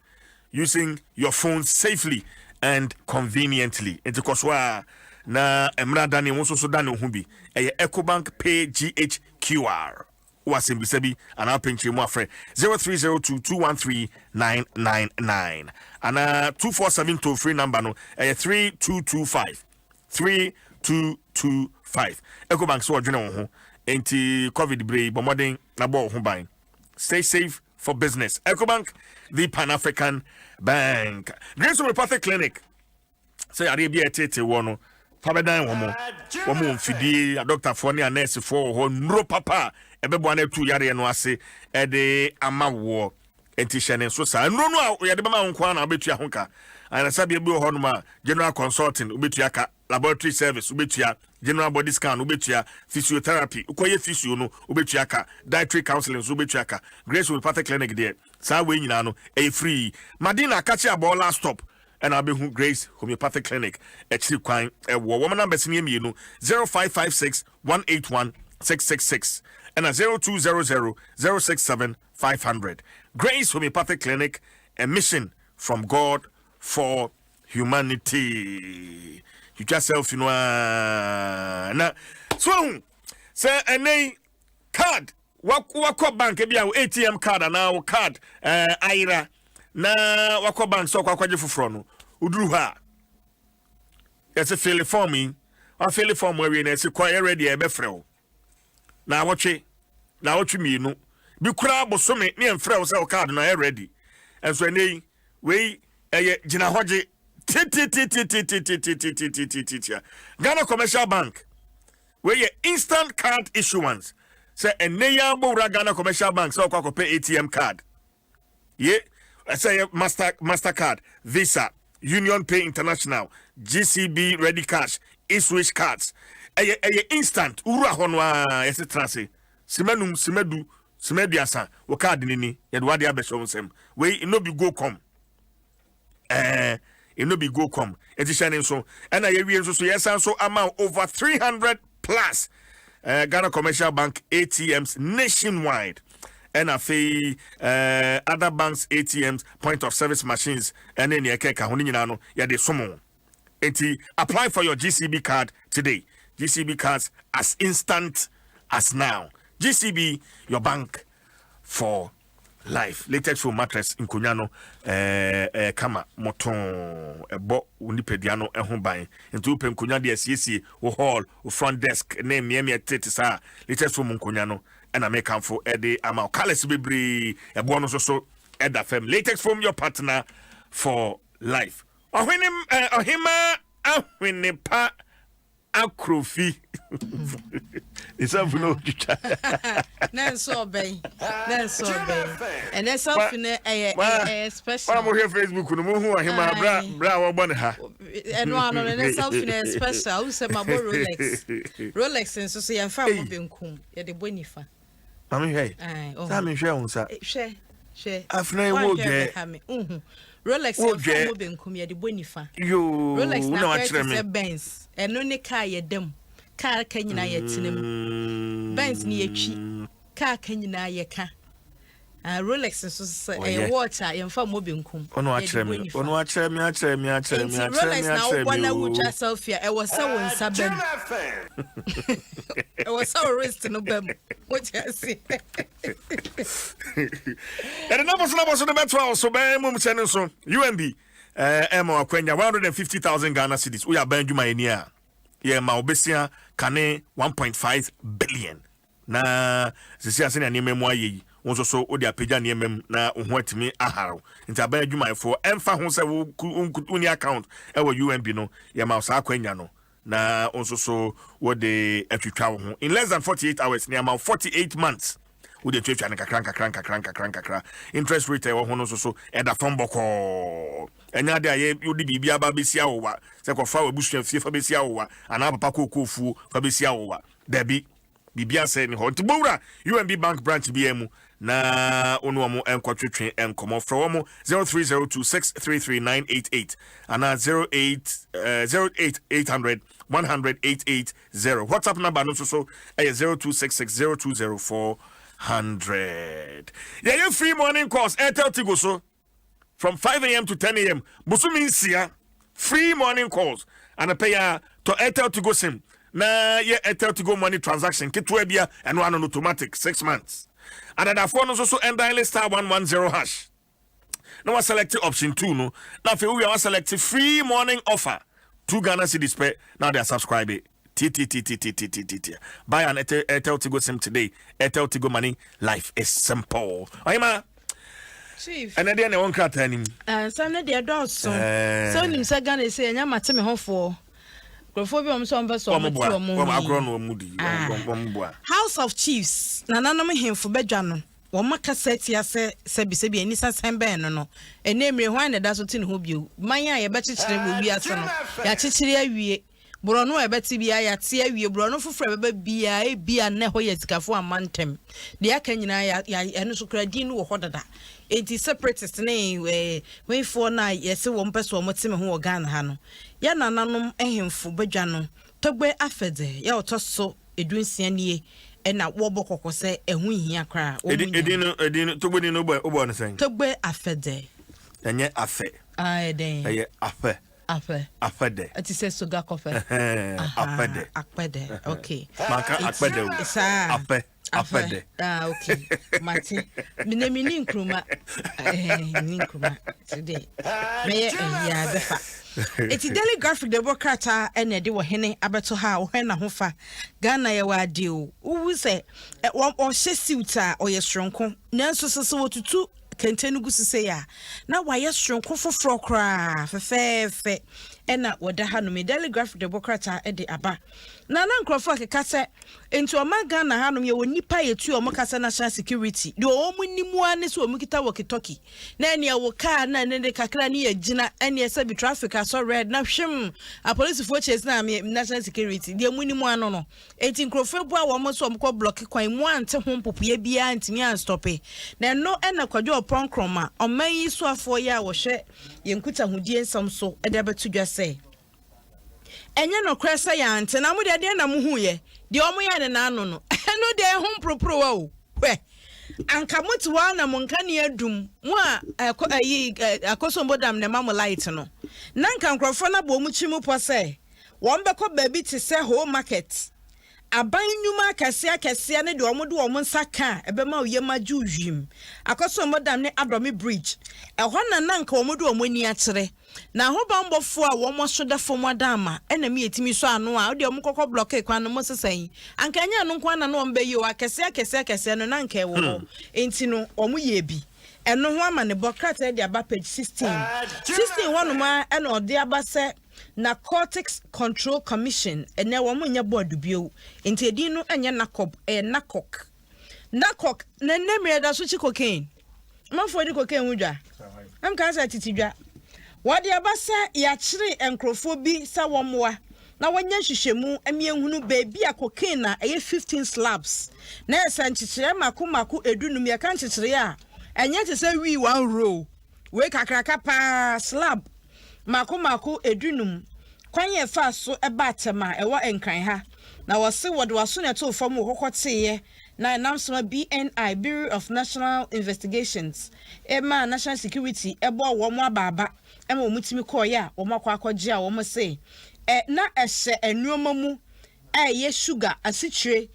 using your phone safely and conveniently. Into koswa na emra dani wonso so dani hubi Ecobank pay GHQR wasimbisebi ana penchi mu afre 0302213999 ana 247 toll free number no 3225 Ecobank so odwene wo ho enti covid break bomodin na bo ho ban stay safe for business. Ecobank, the Pan-African Bank. Grace Homeopathic Clinic say Arabia tete wono pabedan womo mfidi a doctor for a nurse for ho nro papa ebebo na tu yare no ase e de amawo enti hyene so sa nro no a yade bama nkwa na obetua honka ana sabe bi ho no ma general consulting obetua ka laboratory service obetua general body scan obetua physiotherapy ukoye physio no obetua ka dietary counseling obetua ka Grace Homeopathic Clinic there sa we nyina no e free madina akachi abo last stop and abehu Grace Homeopathic Clinic ekiri kwan e wo number sini emienu 0556 181 666 and 0200 067 500 Grace Homeopathic Clinic, a mission from God for humanity. You just self na so say any card wako bank bi a ATM card na wo card aira na wako bank so kwakwaje foforo no uduru ha yes a fill form in a fill form we na se kwa ready e be frɛ na wotwe mi no bi kura bosome ne enfrɛ wo se wo card na e ready enso nei we eye gina hoje Ghana Commercial Bank where your instant card issuance say eneya bowra Ghana Commercial Bank so kwa pay ATM card ye say Mastercard, Visa, Union Pay International, GCB Ready Cash, eSwitch cards eye instant ura honwa yesi transe simedu asa wo card ni ye de wade abeso nsem we no be go come it no be go come edition so and I so yes so amount over 300 plus Ghana Commercial Bank ATMs nationwide and other banks ATMs point of service machines and then you can no ya de somo apply for your GCB card today. GCB cards as instant as now. GCB, your bank for life. Latex for mattress in Kunyano, kama moton ebo unipediano ehombai into open Kunya DSC o hall o front desk name me tetisa latex for Kunyano and I make come for Eddie Amal Kalis Bibri a bonus so Edda Fem latex from your partner for life. Or when him when him pa akrofi isa funo chicha na so bay and that's something special mo here Facebook no mo hu ahima bra wo bon ha and one on and something special who say my Rolex and so say am fa mo benkum ye de bonifa mami hey sa mi hwe unsa hwe afna wo ge Rolex and fa mo benkum ye de bonifa yo Rolex na wa kire me Benz eno ne car ye dem car ka nyina ye tinem Benz ni yetwi car ka nyina ye ka Rolex so say water ye mfa mo benkum ono a kire me Rolex na wo na wuja selfie e wo se won sa bem e wo sa wrist no bem what you see and no boss no better so be mum chene so UNB Emma Akwenya 150,000 Ghana cedis. We are banjuma enia. Yeah, ma obesia kane 1.5 billion. Na sisi asene ani memo ayi. Wonso so odi apeja ne mem na oho atimi aharo. Nti abanjuma for emfa ho se uni account e wo UNB no. Yeah, ma sa Akwenya no. Na wonso so wo de atwitwa wo ho. In less than 48 hours near about 48 months. With the church and kakran interest rate or hono so and a from boko and now there you di bibia babesia owa se ko fa wabusu fie fa besia owa ana papa kokofu fa besia owa debi bibia se ni ho tibura UNB bank branch BM na onu omo enkwatwetwe enkomo from 0302633988 ana 08800 100 WhatsApp number no so 02660204 100. Yeah, you free morning calls. Airtel Tigo so from 5 a.m. to 10 a.m. Busumi Sia free morning calls and a payer to Airtel Tigo sim. Na yeah Airtel Tigo money transaction kitwebia and one on automatic 6 months. And that phone also end dial star 110 hash. Now I select option 2 no. Now if we are selecting free morning offer 2 Ghana cedis pay. Now they are subscribing. Buy an Airtel Tigo SIM today. Airtel Tigo money. Life is simple. Oyema. Chief. And then I won't cut him. Some of the adults. So nim say Ghana say nya mateme ho for. Grofo bi om so mbe so House of Chiefs. Na nanom hemfo bedwa no. Wo maka set ya se bi anisa sembe no. Enemre hwan na da so tin ho bio. Man ya ye bechichire bo bi ase no. Ya chichire awie. Brono ebeti bia ya te awie brono foforo beba bia na ho ya sikafo amantem de aka nyina ya eno so kradi no wo hodada enti separatist na we for na yesi wo mpeso mo teme ho organ ha no ya nananom ehemfo badwa no togbe afede ya otoso edunsia nie na wo bokoko se ehu hia kra edin togbe ni no obo no sen togbe afede enye afe eden eye afe afede it is sugar coffee afede akpede okay maka akpede afe apede okay mate me ni nkruma ni nkruma today me ya befa eti Daily Graphic the bokrata ene de wo hene abeto ha wo hena ho fa Ghana ye wa de o wu se o hye suit a o ye stronko nanso sese wotutu kentenu gusise ya na wa ye stronko foforo kra fefefe ena woda ha no me Daily Graphic the bokrata e de aba na nkrofo akeka se enti o maga na ha no ye wonipa yetu o mokasa national security de o munimu ane so o mukita walkie-talkie na ene wo car na ne kakra ne yagina ene ese bi traffic aso red na hwem a police fo chase na national security de munimu ano no enti nkrofo bu a wo mo so mko block kwan mu ante ho popoye bia antimi an stop na no ena kwadwo pronkroma o man yi so afo ya wo hwe yenkuta hudie nsam so e de betu dwase enye no kresa ya ante na mu de na mu huye de omo ya ne na ano no no de ho propro wa o hwe anka mutu wa na monka ne adum mu a akosombo dam ne mamu light no na nka nkrofo na bo mu chimu po se won beko baabi te se whole market aban nyuma kase ne de omo de omo nsaka ebe ma oyema juwim akosombo dam ne Adom bridge ehọ na nka omo de omo ni akere na ho bambofo a wo mo so da fo modama ena me yetimi so ano a de omo kokọ block kwan no mo sesan anka anya no kwan na no mbe yi wa kase no na nka e wo enti no omo ye bi eno ho ama ne bokrata de aba page 16 wonu ma ena ode aba se Narcotics Control Commission ene wo mo nya board bio enti edi no enye nakok na nemre da so chi cocaine mafo di cocaine hudwa am ka sa titidwa wadi abasa ya kire enkrofo bi sa womwa na wanya hwehwemu amiehunu baby a cocaine na 15 slabs na esa nchichire mako edunum ya kan chichire a enye te se wi one row we kakraka pa slab mako edunum kwanye fa so eba atema ewo enkran ha na wose wode waso ne to fam kokoteye na namsoma BNI Bureau of National Investigations ema national security ebo wo mo ababa ema omutimi koya wo makwa akogye a wo mo se na ehye enuoma mu ye sugar asichire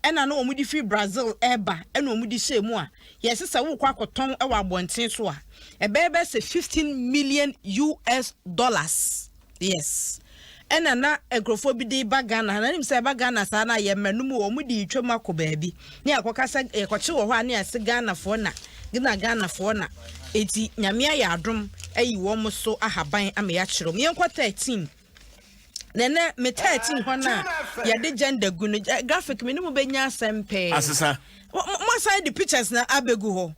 ena na omudi fi Brazil eba ena omudi shemu a yesesa wo kwa akoton ewa abonten so a ebebe se $15 million. Yes. Ena na egrofo bi de bagana na nim se bagana sa na ye manum wo mu di twam akobaabi ne akokasa ekoche wo ho a ne ase Ghana fo na Ghana fo na eti nyame ya adom ayi wo mo so ahaban ama ya kyerem yenkwa 13 nene me 13 ho na ya de gender gu no graphic me no benya asempe asesa mo side the pictures na abegu ho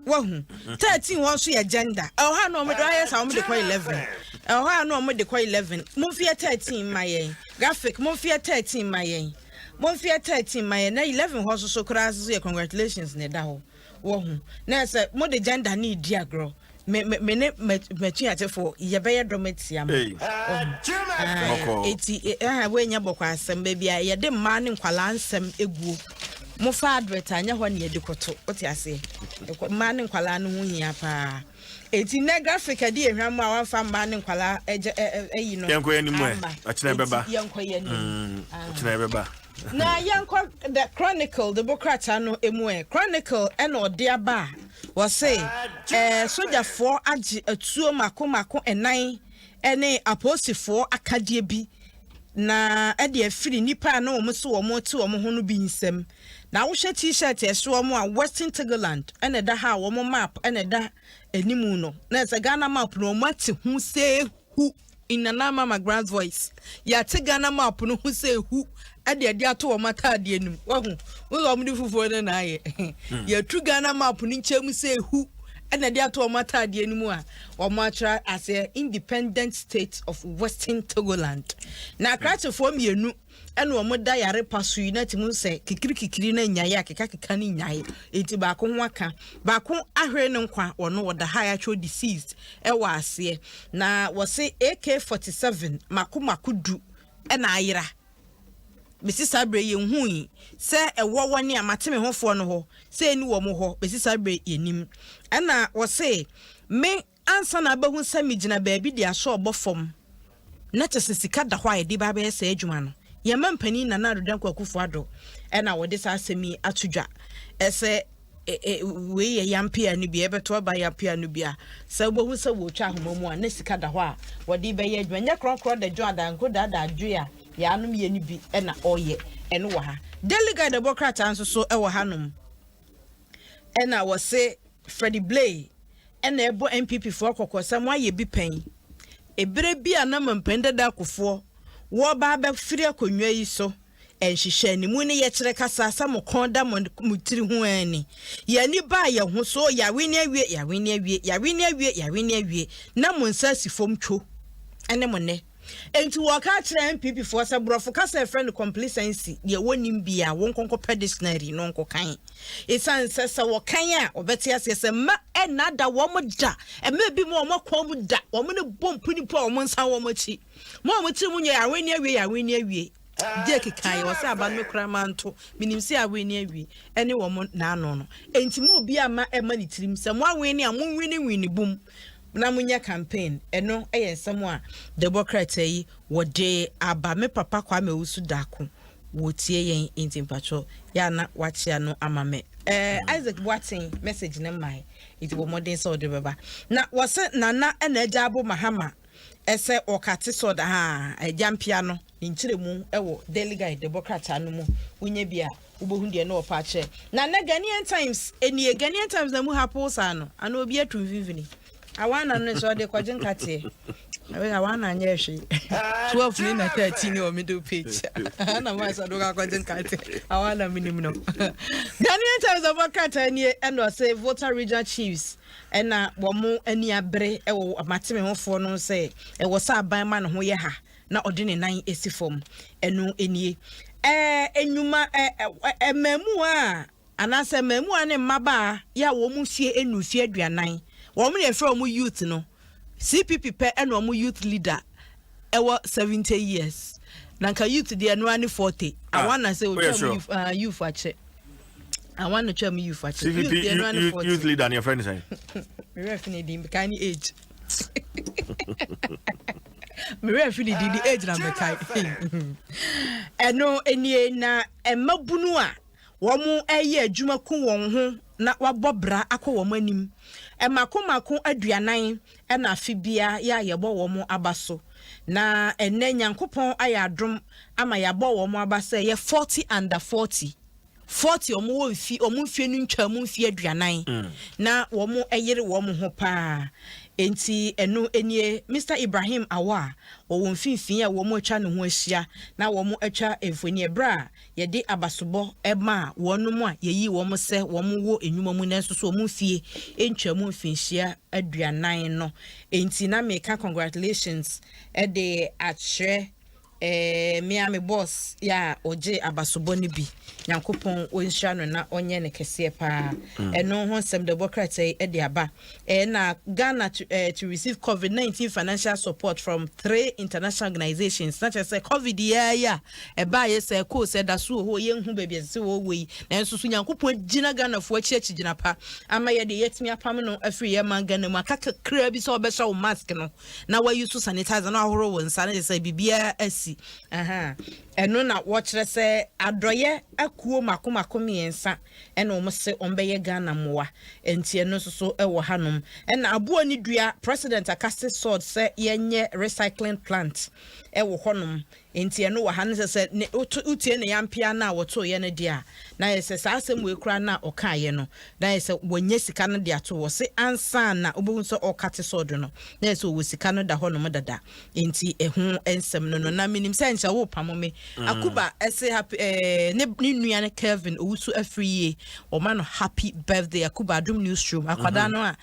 wahu 13 won so ya gender ha no me do ayesa wo me de kwa 11 ha no me de kwa 11 mo fie 13 mayen graphic mo fie 13 mayen na 11 ho so kra so ya congratulations ne da ho wahu na se mo de gender ni di agro me tu atefo ye be ye dometiam eti we nya bokwa asem be bia ye de ma ne nkwala ansem eguo mo fa advert anya ho ne ye de koto oti ase ma ne nkwala no hu hia pa eti ne graphic ade ehwam a wan fa ma ne nkwala eyi no yanko yani mu achina beba achina beba na yanko the Chronicle the bokrata no emu Chronicle ena ode aba wo say sojafo agi atuo mako enan ene aposifo akadie bi na ede afiri nipa na wo so wo ti wo ho no bi nsem na wo hwe t-shirt eso mo a Western Togoland ene da ha wo map ene da animu no na se Ghana map no mate hu say hu in na mama grand voice ya te Ghana map no hu say hu ade ato wo mata ade anum wahu wo mo di fufuo na na ye ya tu Ghana map no nchemu say hu ade ato wo mata ade anum a wo mo atra as a independent state of Western Togoland na kratefo mienu ene wo mo da yare paso unity mu se kikiri na nyaye akeka ni nyaye enti ba ko ho aka ba ko ahwe ne nkwa wono wo da high actual deceased wa ase na wo se AK47 mako du ena ayira besi sabre ye hui se ewo woni amateme hofo no ho se eni wo mo ho besi sabre yenim ena wo se me ansa na ba hu sami gina baabi dia so obofom na tese sika da hwa ye di ba ba se adwuma no Yaman penny na na rudan Kwakufuado, and I would this asemi atuja. Ese we a yampia nubia, but to buy yampia nubia. So who so will chat momo and Nesicadawa, what did be when you cross the Jordan, good at that Drea, Yanum Yenibi, and oye, and waha. Delegate the Democrat answer so our hanum. And I was say Freddie Blay, and the MPP for Coco, somewhere ye be paying. A baby a number pended that for war barber free a so. And she shani muni yetreka sasa mo konda mo mutiri ho ani ya ni ba ya ho so ya wini awie na mo nsasi fom two ene mo ne enti wo ka kire MPP for sa brofo ka sa friend complacency ye wonim bia won konko dictionary no nko kan isan sesa wo kan a obeti asese ma na da wo mo da e ma bi mo kwa mo da wo mo ne bompu ni po wo mo nsan wo mo chi mo ti mu nya ya wini awie Jake kai was about me cramanto, meaning see a winnie any woman na no. Ain't mo be a ma money trim, someone winning a moon winning boom. Namunya campaign, and no, someone. The Democrat what day aba me papa kwame usudaku. Would ye in patrol, yana watch ya no amame. Isaac watching message in my it will more than so the baba. Now was it Nana and a jabo Mahama. Ese okati so da ha ejam piano nchire mu ewo delegate Democrat anu mu unye bia ubohu de na opa che na Ghanaian Times Ghanaian Times na mu hapos ano ana obi atum vivini awana no so de kwagin kate awana anya hwe 12 ni na 13 o middle page ana ma so do ka kwagin kate awana minimum no Ghanaian Times Democrat ani and o say voter regional chiefs ena womu ani abre ewo mateme hofo no say ewo sa ban ma no ho ye ha na ode ne nan esifom enu enie enuma memu a anase memu a ne mmaba ya womu fie enu fie aduanan womu ne fre womu youth no CPP pe ena womu youth leader ewo 70 years nanka youth de enu ani 40 I wanna say youth ache I want to tell me you for youth leader and your friend say. Me refinity the kind age. Me refinity the age na me kind. Eno enie na emabunu a wo mu eye adwuma ku won ho na wabobra akọ wo manim. Emako aduanan na afibia ya yebo wo mu abaso. Na enne nyankopon ayadom ama yabo wo mu abasa ye 40 under 40. 40 omufie nu ntwa mufie aduanan na womo eyere womo ho pa enti enu enie Mr Ibrahim Awa wo mfinfin a womo atwa ne ho ahia na womo atwa efoni ebra ye de abasobo ema wonum a yeyi womo se womo wo enwuma mu na so womo fie entwa mu mfinhia aduanan no enti na meka congratulations e de atre Miami boss ya oje abasobo ni bi Nyankopon onhia no na onye ne kese pa eno ho nsem Democrat e de aba na Ghana to receive COVID-19 financial support from 3 international organizations such as COVID ya ba ye say ko say da so ho ye hu ba bi se wo we na enso so Nyankopon gina Ghana fo achi gina pa ama ye de yetimi apam no afri ye man Ghana mu akaka kra bi so obesha wo mask no na wa use sanitizer no ahoro wo nsa na say bibia asi eno na watchere se adoye akuo makomako miensa ena omse ombeye Ghana moa enti eno so ewo hanom ena abuo ni dua president akaste sword se yenye recycling plant ewo honom enti eno wa han se utie ne yampia na woto ye ne dia na yese sa asem we kura na okaye no na yese wonye sika no dia to wo se ansa na obohu so okate sword no na yese wo sika no da honom dada enti ehu ensem no na minim se ncha wo pamome akuba ese happy ne nuane Kevin owusu afriye o man happy birthday akuba Adom newsroom akwada no a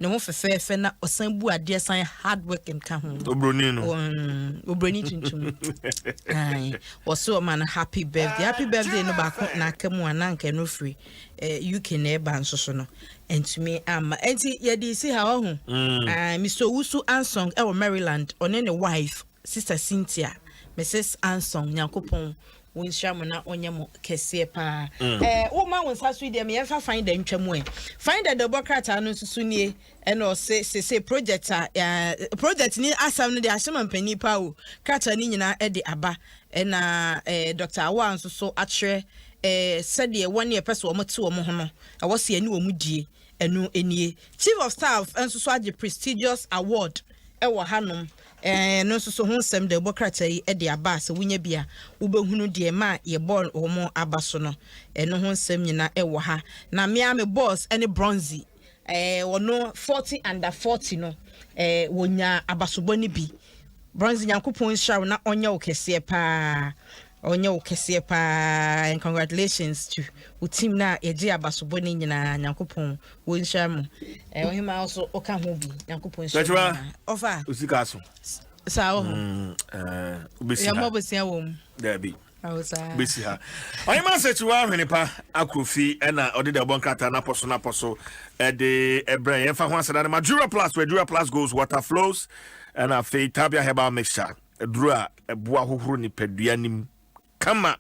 ne ho fefefe na osan bu ade san hard work nka ho obroni no obroni tuntum ai so man happy birthday no ba ko na akamu ananka no free UK na eba nsoso no entumi ama enti ye di si ha ho Mr. Owusu Ansong e Maryland one ne wife sister Cynthia Mrs. Ansong Nyankopon wonhia mo na onye mo kese pa wo ma won sa so dem ye fa find the ntwamu find the Democrat anu susu nie e no say project ni asam no de ahyema pani pa o krata ni nyina e de aba na Dr. Awa nso so atre said the 1 year person omo ti omo ho no I was see ani omu die enu enie chief of staff nso so age prestigious award ewo hanom no so ho nsem de bokrata yi de aba se wunya bia wobehunu de ma ye ball omo abaso no no ho nsem nyina ewo ha na me boss any bronzy wono 40 under 40 no wonya abasobɔ ni bi bronzy nyankopon shaw na onya okese pa and congratulations to the team na eji abasobɔ ni nyina nyankopon wo nhyia mu ohima also oka ho bi nyankopon shaw ofa usika so sao ubesi ya mobosia wom dabi awusa besi ha ohima se chiwa hwenipa akrofi na odede bonkrata na poso de ebre yemfa ho asada na Madura Plus goes water flows and a fe tabia herbal mixture edura eboa hohoro ni paduanim kama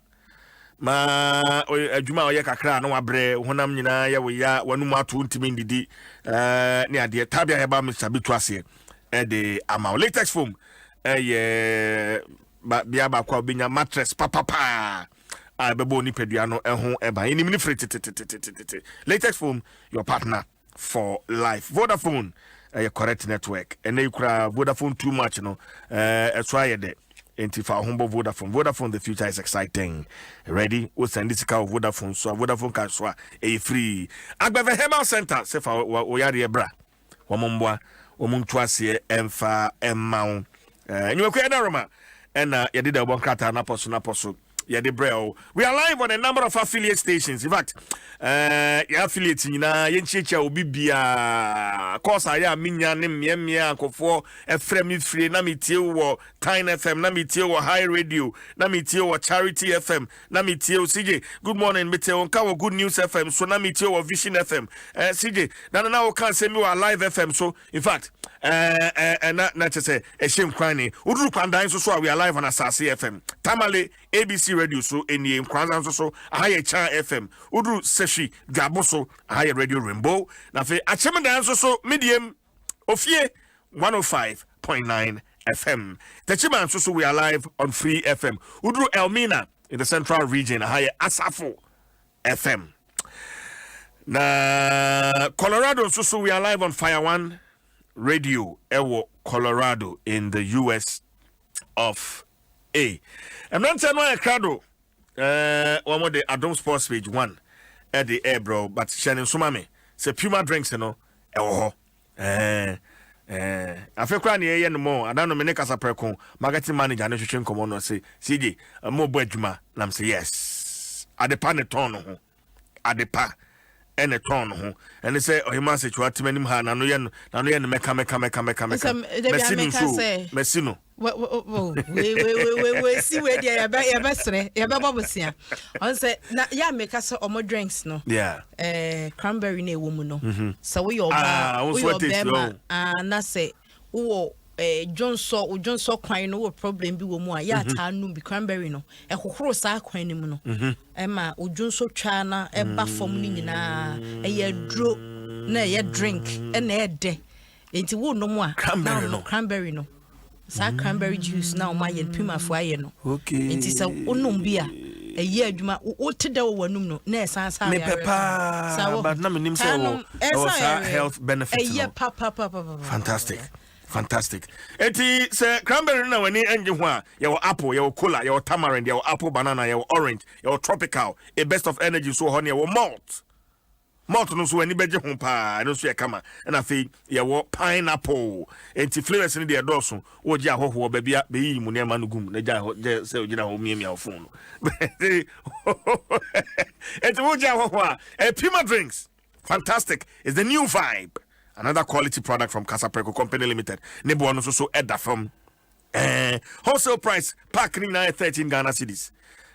ma adwuma oye kakra na wabre honam nyina ye wo ya wanum ato ntimi ndidi ne ade tabia herbal mixture bitu ase de ama latex foam bia ba kwa obinya mattress papa bebo ni pedua no ho eba enim ni free latex foam your partner for life. Vodafone your correct network and you kura Vodafone too much no try de entifa humbo Vodafone the future is exciting. Ready we send this car Vodafone so Vodafone can so free agbeve herbal center se fa wo yare bra womomboa womuntu ase emfa emma nyuko ya daroma and yede da bon krata na poso yede brel. We are live on a number of affiliate stations. In fact, your affiliates nyina yenchechia obi bia course aya minya ne mmia akofo efrem free na metie wo Kind FM na metie wo High Radio na metie wo Charity FM na metie wo CJ Good Morning metie wo ka wo Good News FM so na metie wo Vision FM CJ na wo kan se mi wo Live FM so in fact na chese ehim kwani uduru kwandan so we are live on Asase FM Tamale ABC Radio so eni nkwanza so ahaye Chan FM uduru Seshi Gaboso ahaye Radio Rainbow na fe achemedan so medium ofie 105.9 FM Techiman so we are live on Free FM uduru Elmina in the Central Region ahaye Asafo FM na Colorado so we are live on Fire One Radio Ewo Colorado in the US of A. And then tell me crowd one more the Adom Sports page 1 at the air bro but Shannon Sumame say Puma drinks you know ewo I feel crying here no more I don't know me kasa preko marketing manager no hwehwe nkomo no say CJ mo bo adwuma nam say yes adepa ne ton ho adepa ene ton ho ene say ohima se chwa timanim ha na no ye meka mesino we see where they ya besre ya babosia on say na ya meka say omo drinks no yeah cranberry na ewo mu no so we your na say wo Johnson kwan no problem bi wo mu a ya ta no bi cranberry no ehokoro sa kwan ni mu no ma Johnson twa na eba fom ni nyina ye dro na ye drink na ye de enti wo no mu a cranberry no sa cranberry juice na o ma ye pima fo aye no okay enti sa onom bi a eye adwuma wo tede wo wanum no na esan sa me pepa but na menim say wo health benefits fantastic eti say cranberry na wani enje ho a ye wo apple ye wo cola ye wo tamarind ye wo apple banana ye wo orange ye wo tropical a best of energy so ho ne ye wo malt no so ani beje ho pa no so ye kama na fe ye wo pineapple enti flavors ni de doso wo ji ahoho ba bia be yi mu ne ma no gum na ja say o gina ho miamia wo fon no enti wo ji ahoho a Pima drinks fantastic is the new vibe. Another quality product from Casapreco Company Limited. Nebo no so edda from wholesale price pack ni na 13 Ghana cedis.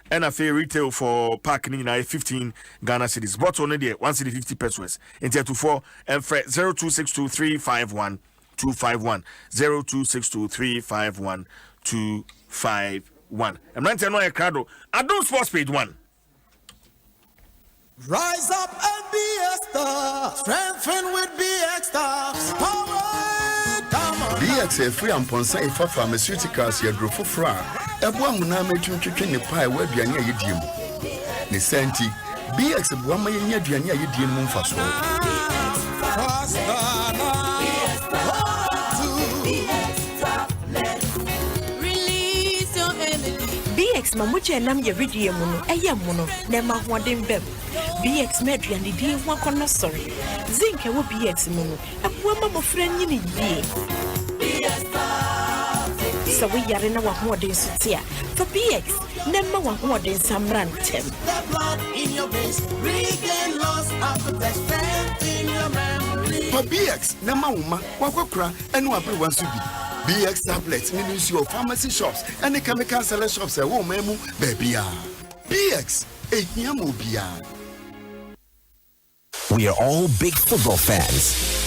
And a fair retail for pack ni na 15 Ghana cedis. Bottle only there 1 cedi 50 pesos. Into 24 and 0262351251 0262351251. I'm not telling you a crowd. Adom Sports page 1. Rise up and be a star. Strengthen with BX stars. Power, come on. BX free and ponsa ifa pharmaceuticals ya drofo fra ebo amuna metwetwe ne pai wa aduane a yediem ne senti BX bo ama yenya aduane a yediem mu mfaso BX mamuche nam ye ridie mu no eye mu no na ma hoden bem BX meduane di ho akono sorry zinc wo BX mu no abuwa ma mofra nyini yie so we yare na wa hoden sutia for BX na ma wa hoden samrantem in your base regain loss of the best friend in your memory for BX na ma woma wakokura enu abre wansu bi BX tablets in your pharmacy shops and the chemical seller shops at home, baby. BX, We are all big football fans.